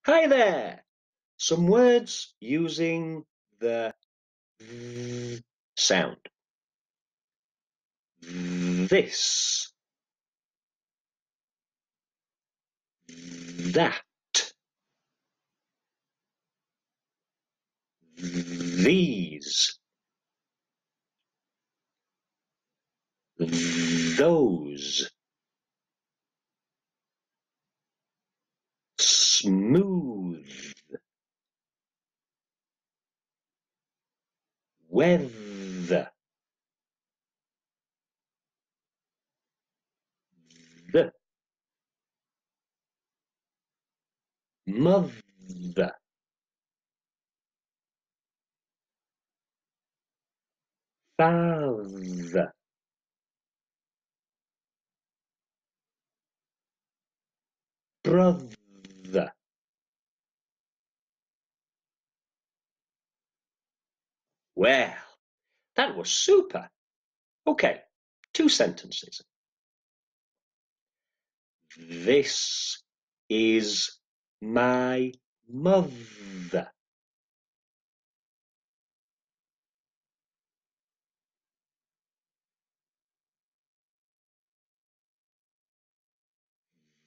Hi there! Some words using the v sound. This, that, these, those, smooth, weather, the, mother, father, brother. Well, that was super. Okay, two sentences. This is my mother.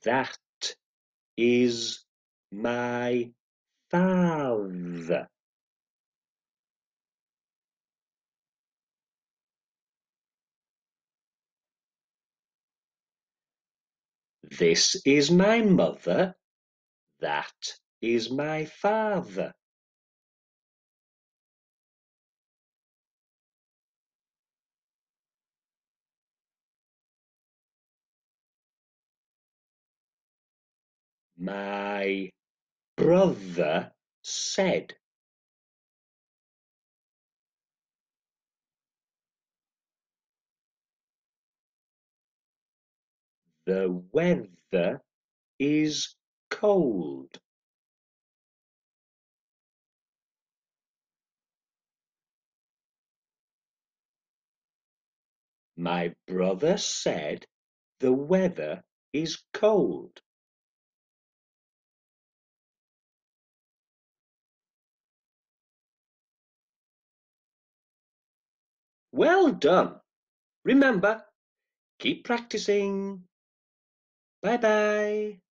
That is my father. This is my mother. That is my father. My brother said. The weather is cold. My brother said the weather is cold. Well done. Remember, keep practicing. Bye bye.